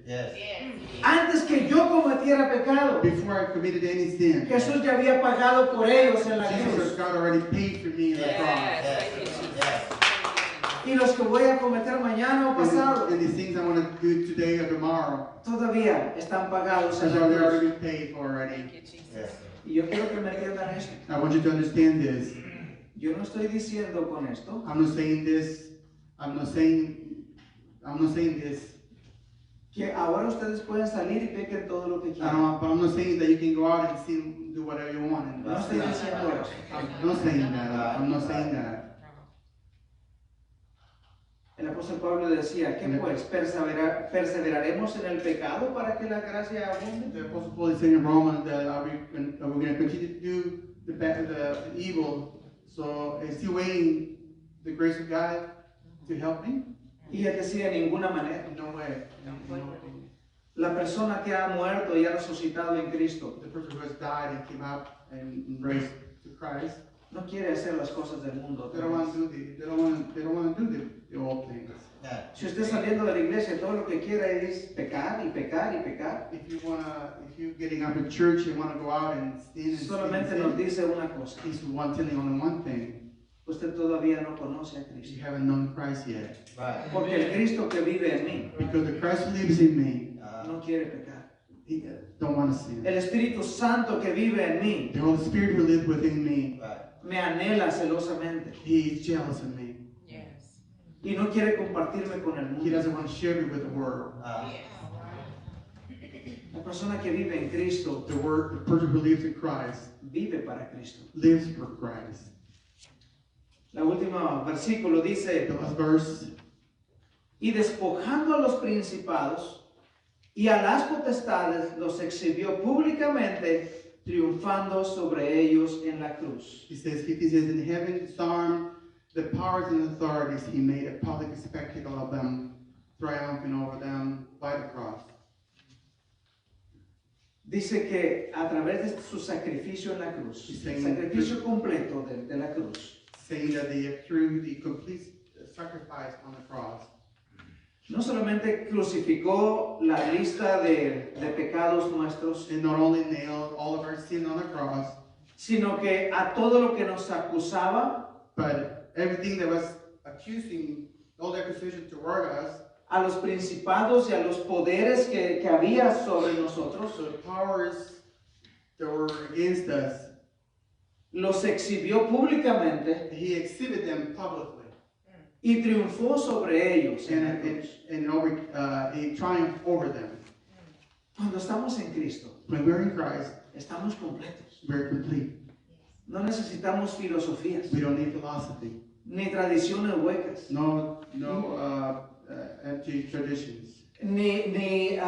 Antes que yo cometiera pecado. before I committed any sin. Jesús ya había pagado por ellos en la Jesus, cruz. God already paid for me in the cross. Yes. Thank you, Jesus. Y los que voy a cometer mañana o pasado And the things I want to do today or tomorrow, todavía están pagados en they're la cruz. already paid for Thank already. you, Jesus. Y yo quiero que me entiendan esto. I want you to understand this. Yo no estoy diciendo con esto I'm not saying this. I'm not saying this. que ahora ustedes pueden salir y pequen todo lo que quieran. But I'm not saying that you can go out and sin, do whatever you want. And No estoy diciendo eso. I'm not saying that. I'm not saying that. El apóstol Pablo decía, ¿qué pues? ¿Perseveraremos en el pecado para que la gracia abunde? The Apostle Paul is saying in Romans that we're going to continue to do the evil. So is he waiting the grace of God to help me? Y él decía, de ninguna manera. No way. La persona que ha muerto y ha resucitado en Cristo The person who has died and came out and raised to Christ, no quiere hacer las cosas del mundo. they don't want to do they don't want to do the old things. Si usted saliendo de la iglesia todo lo que quiere es pecar y pecar y pecar, If you're getting out of church and want to go out and sin and solamente sin, nos dice una cosa. he's telling only one thing. Usted todavía no conoce a You Cristo. haven't known Christ yet. Porque el Cristo que vive en mí Because the Christ who lives in me, no quiere pecar. he don't want to sin. El Espíritu Santo que vive en mí The Holy Spirit who lives within me, me anhela celosamente he is jealous of me. Yes. y no quiere compartirme con el He mundo. doesn't want to share me with the world. La persona que vive en Cristo The person who lives in Christ vive para Cristo. lives for Christ. La última versículo dice, The last verse, y despojando a los principados y a las potestades los exhibió públicamente, triunfando sobre ellos en la cruz. he says, in heaven disarmed the powers and authorities, he made a public spectacle of them, triumphing over them by the cross. Dice que a través de su sacrificio en la cruz, el sacrificio completo de la cruz, Saying that through the complete sacrifice on the cross, no solamente crucificó la lista de pecados nuestros, and not only nailed all of our sin on the cross, sino que a todo lo que nos acusaba, but everything that was accusing, all the accusation toward us, a los principados y a los poderes que había sobre nosotros, so the powers that were against us, los exhibió públicamente he exhibited them publicly, y triunfó sobre ellos en la cruz. and he triumphed over them. Cuando estamos en Cristo, When we're in Christ, estamos completos. we're complete. No necesitamos filosofías, We don't need philosophy. ni tradiciones huecas, No empty traditions. ni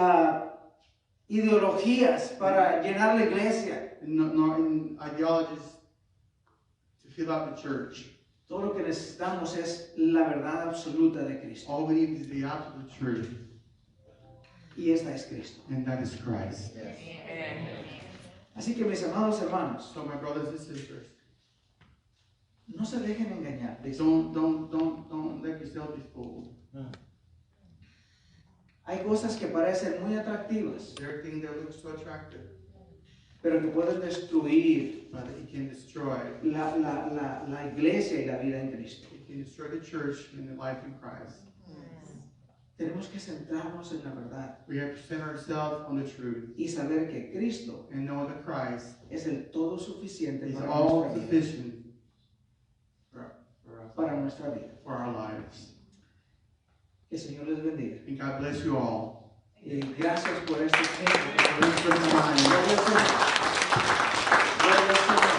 ideologías para llenar la iglesia. No in ideologies to fill out the church. Todo lo que necesitamos es la verdad absoluta de Cristo. All we need is the absolute truth, Y esta es Cristo. and that is Christ. Amen. Así que mis amados hermanos, So my brothers and sisters, no se dejen engañar. Dice, don't let yourself be fooled. hay cosas que parecen muy atractivas, There are things that look so attractive, pero que pueden destruir but it can destroy. la iglesia y la vida en Cristo. It can destroy the church and the life in Christ. Tenemos que centrarnos en la verdad We have to center ourselves on the truth y saber que Cristo and know that Christ es el todo suficiente is para all nuestra vida. sufficient Para nuestra vida. for our lives. Que el Señor les bendiga. And God bless you all. Y gracias por este tiempo. Thanks for the time. Gloria al Señor. Gloria al Señor.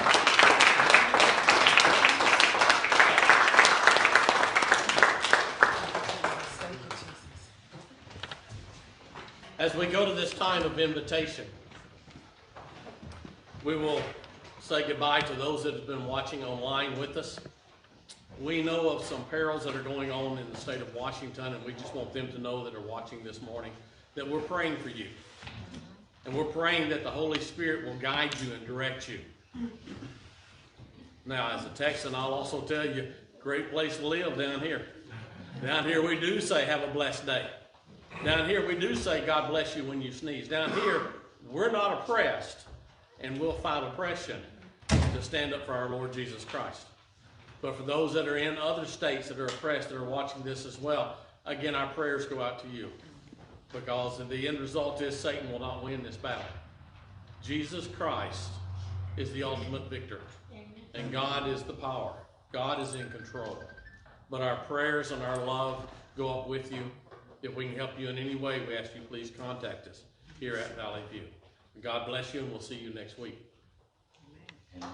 Thank you, Jesus. As we go to this time of invitation, we will say goodbye to those that have been watching online with us. We know of some perils that are going on in the state of Washington, and we just want them to know that are watching this morning that we're praying for you. And we're praying that the Holy Spirit will guide you and direct you. Now, as a Texan, I'll also tell you, great place to live down here. Down here we do say, have a blessed day. Down here we do say, God bless you when you sneeze. Down here, we're not oppressed, and we'll fight oppression to stand up for our Lord Jesus Christ. But for those that are in other states that are oppressed, that are watching this as well, again, our prayers go out to you. Because the end result is Satan will not win this battle. Jesus Christ is the ultimate victor. And God is the power. God is in control. But our prayers and our love go up with you. If we can help you in any way, we ask you please contact us here at Valley View. God bless you, and we'll see you next week. Amen.